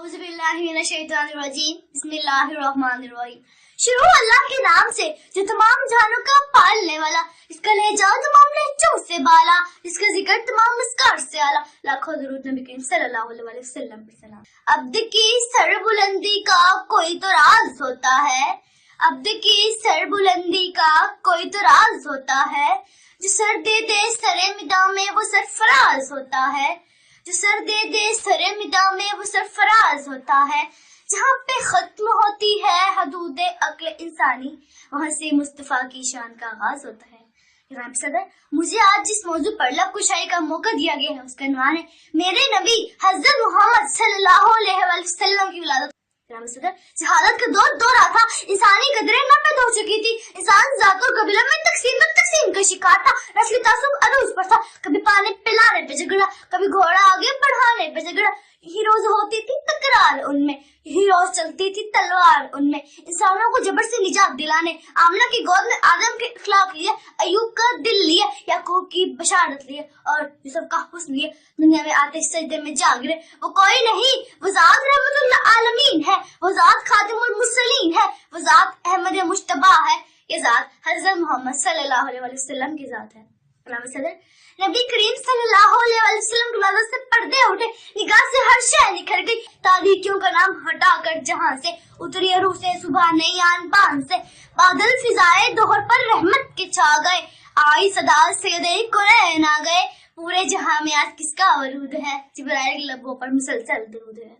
औज़ुबिल्लाहिमिनश्शैतानिर्रजीम बिस्मिल्लाहिर्रहमानिर्रहीम। शुरू अल्लाह के नाम से जो तमाम जानों का पालने वाला, इसका लहजा तमाम लहजों से बाला, इसका जिक्र तमाम मुस्कार से आला। लाखों दुरूद नबी करीम सल्लल्लाहु अलैहि वसल्लम पर सलाम। अब्द की सरबुलंदी का कोई तो राज होता है, अब्द की सरबुलंदी का कोई तो राज होता है, जो सर दे दे सरे मिदा में वो सरफराज होता है, जो सर दे दे सरे मिदा में वो सरफराज होता है। जहाँ पे खत्म होती है हदूद अक्ल इंसानी, वहाँ से मुस्तफा की शान का आगाज होता है। जनाब सदर, मुझे आज जिस मौजू पर लब कुशाई का मौका दिया गया है उसका नाम है मेरे नबी हजरत मोहम्मद सल्लल्लाहु अलैहि वसल्लम की विलादत। जनाब सदर, जहालत का दौर दौर था, इंसानी कदरें न पैदा हो चुकी थी, इंसान जात और कबीलों में तकसीम का शिकार था, नस्ली तासुब अरूज पर था, कभी पानी पिलाने पे झगड़ा, कभी घोड़ा आगे बढ़ाने पे झगड़ा। ही रोज होती थी तकरार उनमें, ही रोज चलती थी तलवार उनमें। इंसानों को जबर से निजात दिलाने आमना की गोद में आदम के इखलाक लिए, अयूब का दिल लिए, याकूब की बशारत लिए और यूसुफ का हुस्न लिए। दुनिया में आते सजदे में जाग रहे वो कोई नहीं, वो जात रहमतुल आलमीन है, वो जात खादिमुल मुरसलीन है, वो जात अहमद मुश्तबा है, ये जात हजरत मोहम्मद सल्लल्लाहु अलैहि वसल्लम की जात है। नबी करीम सल्लल्लाहु अलैहि वसल्लम की नजर से पर्दे उठे, निगाह से हर शय निखर गई, तारीकियों का नाम हटाकर जहां से उतरी रूह से सुबह नई आन बान से, बादल फिजाए दोहर पर रहमत के छा गए, आई सदा से दे कुरैन आ गए, पूरे जहां में आज किसका वरूद है, जिब्राइल के लबों पर मुसलसल दरूद है।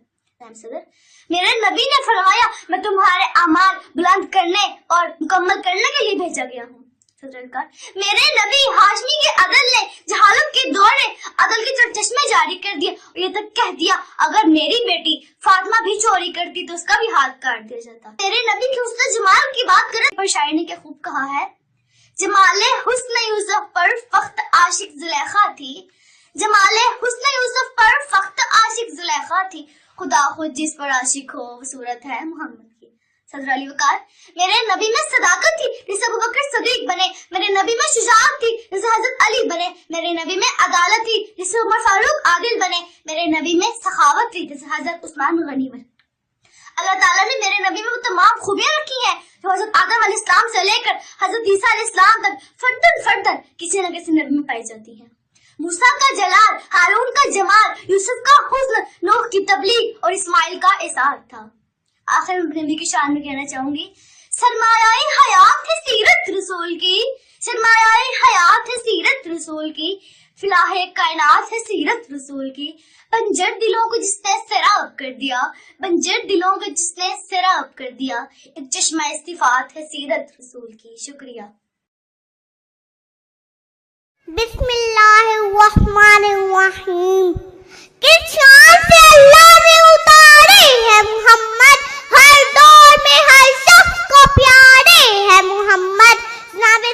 मेरे नबी ने फरमाया, मैं तुम्हारे अमाल बुलंद करने और मुकम्मल करने के लिए भेजा गया हूँ। मेरे नबी हाशमी के अदल ने जहालत के दौर में अदल के चश्मे जारी कर दिए और ये तक कह दिया, अगर मेरी बेटी फातिमा भी चोरी करती तो उसका भी हाथ काट दिया जाता। मेरे नबी के हुस्न जमाल की बात करें पर शायर ने क्या खूब कहा है, जमाले हुस्न यूसुफ पर फख्त आशिक जुलेखा थी, जमाले हुस्न यूसुफ पर फख्त आशिक जुलेखा थी, खुदा खुद जिस पर आशिक हो वो सूरत है मोहम्मद की। सदर अली वकार, मेरे नबी में सदाकत थी जैसे अबू बकर सदीक बने, मेरे नबी में शुजाअत थी जैसे हजरत अली बने, मेरे नबी में अदालत थी जैसे उमर फारूक आदिल बने, मेरे नबी में सखावत थी जैसे हजरत उस्मान गनी बने। अल्लाह ताला ने मेरे नबी में वो तमाम खूबियां रखी हैं जो हजरत आदम अलैहिस्सलाम से लेकर हजरत ईसा अलैहिस्सलाम तक फर्दन किसी न किसी नबी में पाई जाती हैं। मूसा का जलाल, हारून का जमाल, यूसुफ का हुस्न, नूह की तबलीग और इस्माइल का एसार था। आखिर में नबी की शान में कहना चाहूंगी, सरमायाए हयात है सीरत रसूल की, सरमायाए हयात है सीरत रसूल की, फिलाहे कायनात है सीरत रसूल की, बंजर दिलों को जिसने सैराब कर दिया, बंजर दिलों को जिसने सैराब कर दिया, एक चश्मा इस्तिफात है सीरत रसूल की। शुक्रिया। बिस्मिल्लाहिर्रहमानिर्रहीम। किस शान से अल्लाह ने उतारे हैं मोहम्मद, हर दौर में हर शख्स को प्यारे हैं मोहम्मद। जनाब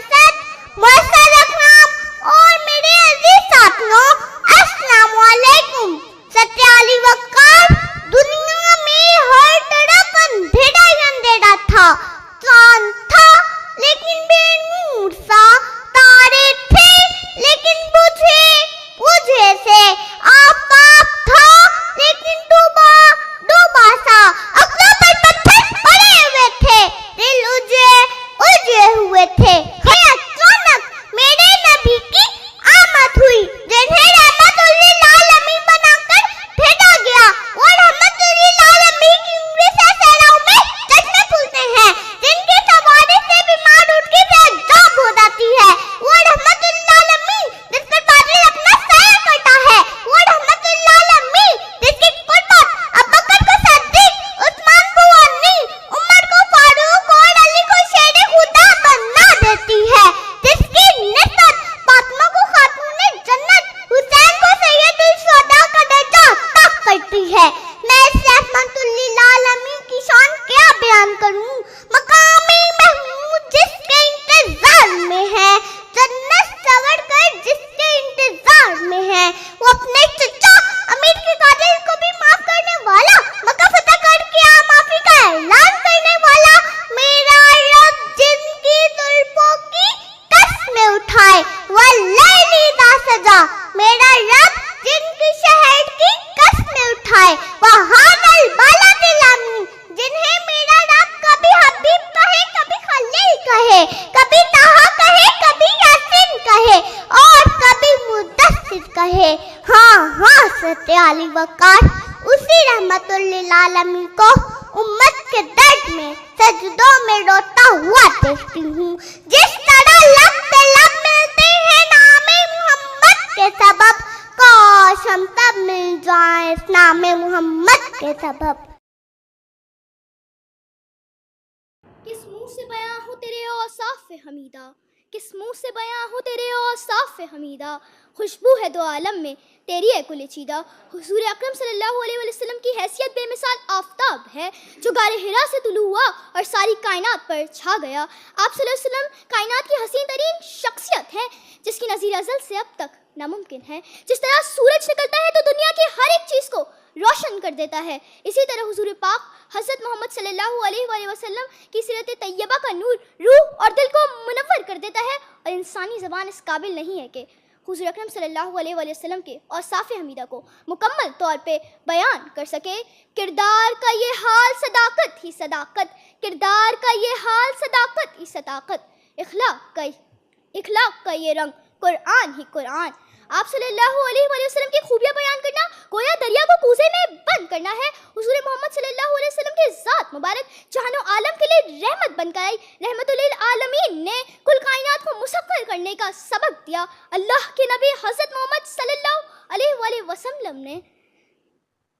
मुअस्सर अकराम और मेरे अजीज साथियों, अस्सलाम वालेकुम। सत्य अली वकार, दुनिया में हर तरफ अंधेरा ही अंधेरा था, चांद था लेकिन बेनूर सा, तारे थे लेकिन बुझे से, आफताब था लेकिन डूबा सा, अक़लों पर पत्थर पड़े हुए थे, दिल उलझे हुए थे। अचानक मेरे नबी की आमद हुई, जिन्हें रहमतुल्लिल आलमीन बनाकर भेजा गया। वो रहमतुल्लिल आलमीन की उंगली से सहराओं में चश्मे फूलते हैं, जिनकी सवारी से बीमार उठ के बेजाब हो जाती है। वो रहमतुल्लिल आलमीन जिस पर बादल अपना साया करता है, वो रहमतुल्लिल आलमीन जिसकी कुर्बत अबू बकर को सिद्दीक, उस्मान को गनी, उमर को फारूक और अली को शेरे खुदा बना देती है, जिसकी निस्बत फातिमा को खातूने जन्नत, हुसैन को सैयदुल शुहदा का दर्जा अता करती है। मैं इस रहमतुल्लिल आलमीन की शान क्या बयान करूं, मकामी महमूद जिसके इंतजार में है, जन्नत सवर कर जिसके इंतजार में है, वो अपने चचा अमीर के कातिल को भी माफ करने वाला, मक्का फतह करके माफी का ऐलान करने वाला, मेरा रब जिनकी जुल्फों की कसमें उठाए, वल्लैल इज़ा सजा, मेरा रब जिनकी शहर की कसमें उठाए, वहादल کاش اسی رحمت للعالمین کو امت کے درد میں سجدوں میں روتا ہوا دیکھتی ہوں. جس طرح لب پہ لب ملتے ہیں نام محمد کے سبب، کاش ہم سب مل جائیں اس نام محمد کے سبب. کس منہ سے بیاں ہو تیرے اوصاف حمیدہ، کس منہ سے بیاں ہو تیرے اوصاف حمیدہ، خوشبو ہے دو عالم میں تیری ہے کل چیدہ. حضور اکرم صلی اللہ علیہ وسلم کی حیثیت بے مثال آفتاب ہے جو غار حرا سے طلوع ہوا اور ساری کائنات پر چھا گیا. آپ صلی اللہ علیہ وسلم کائنات کی حسین ترین شخصیت ہیں جس کی نظیر ازل سے اب تک ناممکن ہے. جس طرح سورج نکلتا ہے تو دنیا کی ہر ایک چیز کو روشن کر دیتا ہے، اسی طرح حضور پاک حضرت محمد صلی اللہ علیہ وآلہ وسلم کی سیرت طیبہ کا نور روح اور دل کو منور کر دیتا ہے، اور انسانی زبان اس قابل نہیں ہے کہ حضور اکرم صلی اللہ علیہ وآلہ وسلم کے اوصاف حمیدہ کو مکمل طور پہ بیان کر سکے. کردار کا یہ حال صداقت ہی صداقت، کردار کا یہ حال صداقت ہی صداقت، اخلاق کا یہ رنگ قرآن ہی قرآن. آپ صلی اللہ علیہ وآلہ وسلم کی خوبیاں بیان کرنا گویا دریا کو کوزے میں بند کرنا ہے. حضور محمد صلی اللہ علیہ وسلم کی ذات مبارک جہان و عالم کے لیے رحمت بن کر آئی. رحمت للعالمین نے کل کائنات کو مسخر کرنے کا سبق دیا. اللہ کے نبی حضرت محمد صلی اللہ علیہ وآلہ وسلم نے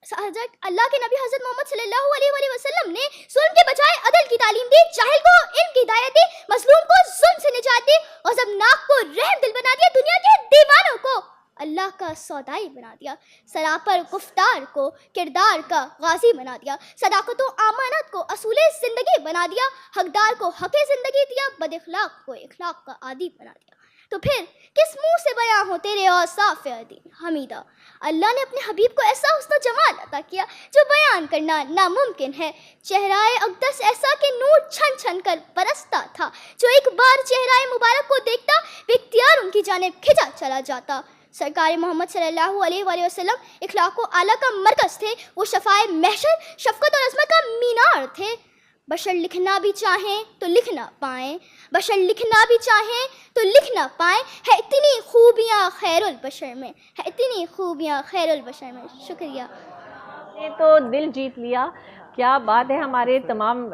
حضرت محمد صلی اللہ علیہ وآلہ وسلم نے ظلم کے بجائے عدل کی تعلیم دی، جاہل کو علم کی ہدایت دی، مظلوم کو ظلم سے نجات دی، غضبناک کو رحم دل بنا دیا، دنیا کے دیوانوں کو اللہ کا سودائی بنا دیا، سراپر گفتار کو کردار کا غازی بنا دیا، صداقت و امانت کو اصول زندگی بنا دیا، حقدار کو حق زندگی دیا، بد اخلاق کو اخلاق کا عادی بنا دیا. تو پھر کس منہ سے بیاں ہو تیرے اوصاف حمیدہ. اللہ نے اپنے حبیب کو ایسا حسن و جمال عطا کیا جو بیان کرنا ناممکن ہے. چہرہ اقدس ایسا کہ نور چھن چھن کر برستا تھا، جو ایک بار چہرہ مبارک کو دیکھتا بے اختیار ان کی جانب کھنچا چلا جاتا. سرکار محمد صلی اللہ علیہ وآلہ وسلم اخلاق و اعلیٰ کا مرکز تھے. وہ شفاعِ محشر، شفقت اور عظمت کا مینار تھے. بشر لکھنا بھی چاہیں تو لکھ نہ پائیں، بشر لکھنا بھی چاہیں تو لکھ نہ پائیں. ہے اتنی خوبیاں خیر البشر میں، ہے اتنی خوبیاں خیر البشر میں. شکریہ. نے تو دل جیت لیا. کیا بات ہے. ہمارے تمام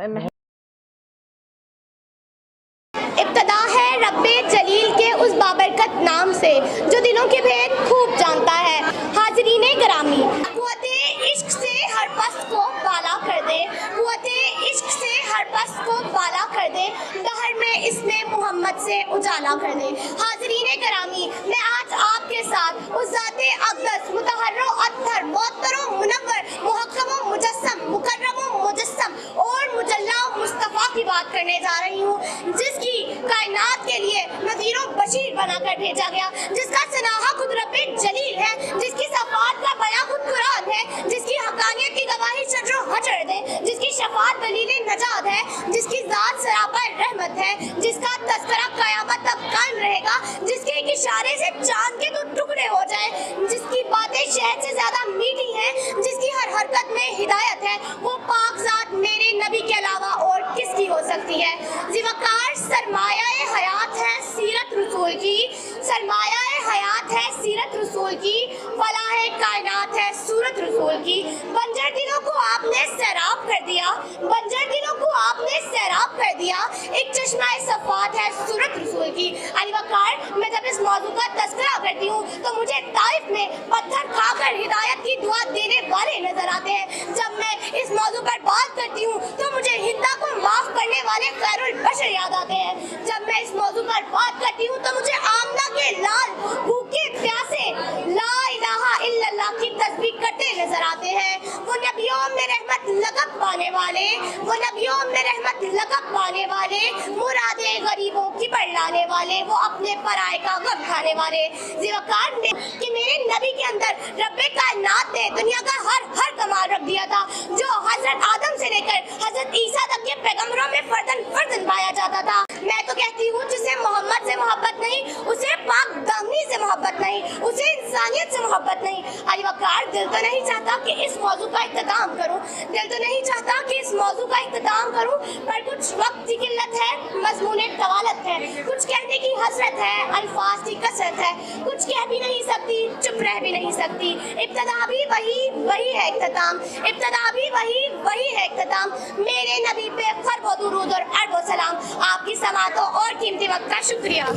ابتدا ہے رب جلیل کے اس بابرکت نام سے جو دلوں کے بھید خوب جانتا ہے. حاضرین گرامی، قوت عشق سے ہر پس کو بالا کر دے، قوت عشق سے ہر پس کو بالا کر دے، دہر میں اس میں محمد سے اجالا کر دے. حاضرین گرامی، میں آج آپ کے ساتھ اس ذات اقدس مطہر و اطہر معطر و منور محکم و مجسم مکرم و مجسم اور مجلا و مصطفیٰ کی بات کرنے جا رہی ہوں، جس کی کائنات کے لیے نذیر و بشیر بنا کر بھیجا گیا، جس کا سناہا خود رب جلیل ہے، جس کی صفات کا بیان خود قرآن ہے، جس کی حقانیت کی گواہی شجر و حجر ہے، جس کی شفاعت دلیل نجات ہے، جس کی ذات سراپا رحمت ہے، جس کا تذکرہ قیامت تک قائم رہے گا، جس کے ایک اشارے سے چاند کے 2 ٹکڑے ہو جائیں، جس کی باتیں شہد سے زیادہ میٹھی ہیں، جس کی ہر حرکت میں ہدایت ہے، وہ پاک ذات میرے نبی کے علاوہ اور کس کی ہو سکتی ہے. ذوقار سرمایہ حیات ہے سیرت رسول کی، سرمایہ حیات ہے سیرت رسول کی، فلاح کائنات ہے سورت رسول کی. بنجر دلوں کو آپ نے سیراب کر دیا، بنجر دلوں کو آپ نے سیراب کر دیا، ایک چشمہ صفات ہے سورت رسول کی. علی وقار، میں جب اس موضوع کا تذکرہ کرتی ہوں تو مجھے طائف میں پتھر کھا کر ہدایت کی دعا دینے والے نظر آتے ہیں. جب میں اس موضوع پر بات کرتی ہوں تو مجھے ہندا کو معاف کرنے والے خیر البشر یاد آتے ہیں. جب میں اس موضوع پر بات کرتی ہوں تو مجھے آمنہ کے لال بھوکے پیاسے لا الہ الا اللہ کی تسبیح کرتے نظر آتے ہیں. وہ نبیوں میں رحمت لقب پانے والے، وہ نبیوں میں رحمت لقب پانے والے، مرادیں غریبوں کی بڑھ لانے والے، وہ اپنے پرائے کا غم کھانے والے. ذوقار نے کہ میرے نبی کے اندر رب کائنات نے دنیا کا ہر کمال رکھ دیا تھا، جو حضرت آدم سے لے کر حضرت عیسیٰ تک کے پیغمبروں میں فردن پایا جاتا تھا. میں تو کہتی ہوں جسے محمد سے محبت نہیں، اسے پاک دامنی سے محبت نہیں، اسے انسانیت سے محبت نہیں. علی وقار यार दिल तो नहीं चाहता कि इस मौजू का इख्तिताम करूं, दिल तो नहीं चाहता कि इस मौजू का इख्तिताम करूं, पर कुछ वक्त की किल्लत है, मजमून तवालत है, कुछ कहने की हसरत है, अल्फाज की कसरत है, कुछ कह भी नहीं सकती, चुप रह भी नहीं सकती। इब्तदा भी वही है इख्तिताम, इब्तदा भी वही है इख्तिताम। मेरे नबी पे खरबो दुरूद और अरबो सलाम। आपकी समातों और कीमती वक्त का शुक्रिया।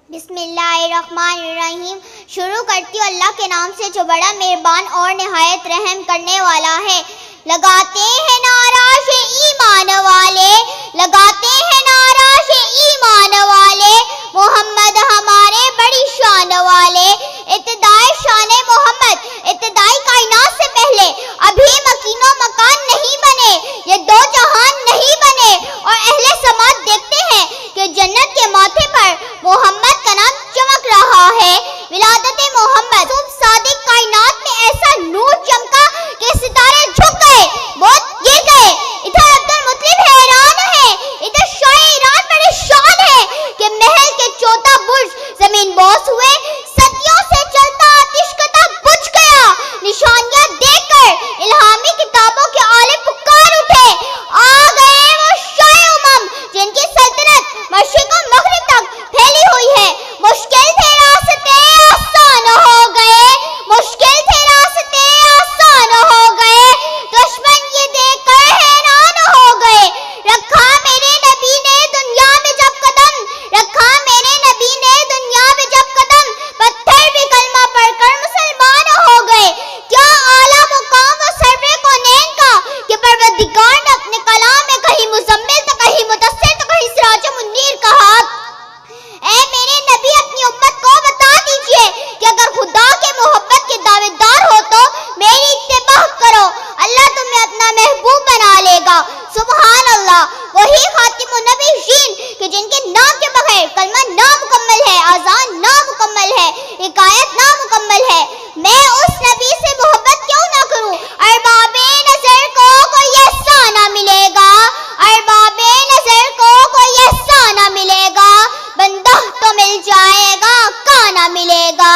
बिस्मिल्लाहिर्रहमानिर्रहीम। शुरू करती हूँ अल्लाह के नाम से जो बड़ा मेहरबान और निहायत रहम करने वाला है। लगाते हैं नारा से ईमान वाले, लगाते हैं नारा से ईमान वाले, मोहम्मद हमारे बड़ी शान वाले। इब्तिदाई शान मोहम्मद, इब्तिदाई कायनात से पहले अभी मकीनो मकान नहीं बने, ये दो जहान नहीं बने। और अहले समाज देखते हैं कि जन्नत के माथे पर मोहम्मद का नाम चमक रहा है। विलादत मोहम्मद सादिक कायनात में ऐसा नूर चमका कि सितारे झुक गए, बहुत गिर गए। इधर अब्दुल मुत्तलिब हैरान है, इधर शाह ईरान परेशान है कि महल के चौथा बुर्ज जमीन बोस हुए। सदियों से चलता आतिश कता बुझ गया। निशानियां देखकर इल्हामी किताबों के आलिम पुकार उठे। आ गए वो शाह उमम जिनकी सल्तनत मशरिक और मगरिब तक फैली हुई है। मुश्किल थे रास्ते आसान हो गए, मुश्किल थे रास्ते आसान हो गए। दुश्मन ये देखकर हैरान हो गए। रखा मेरे नबी ने दुनिया में जब कदम, रखा मेरे नबी ने दुनिया में जब कदम, पत्थर भी कलमा पढ़कर मुसलमान हो गए। क्या आला मुकाम वो सर्वे कौनैन का कि परवरदिगार ने अपने कलाम में कहीं मुज़म्मिल तो कहीं मुदस्सिर तो कहीं सिराज मुन्नीर कहा। ऐ मेरे नबी अपनी उम्मत को बता दीजिए कि अगर खुदा के मोहब्बत के दावेदार हो तो मेरी इत्तिबा करो, अल्लाह तुम्हें अपना महबूब बना लेगा। सुभान अल्लाह। वही खातिमुन नबीयीन कि जिनके नाम के बगैर कलमा नामुकम्मल है, अज़ान नामुकम्मल है, हिकायत नामुकम्मल है। मैं उस नबी से मोहब्बत क्यों ना करूं? अरबाबे नजर को कोई ऐसा ना मिलेगा, अरबाबे नजर को कोई ऐसा ना मिलेगा। बंदा तो मिल जाएगा, काना मिलेगा।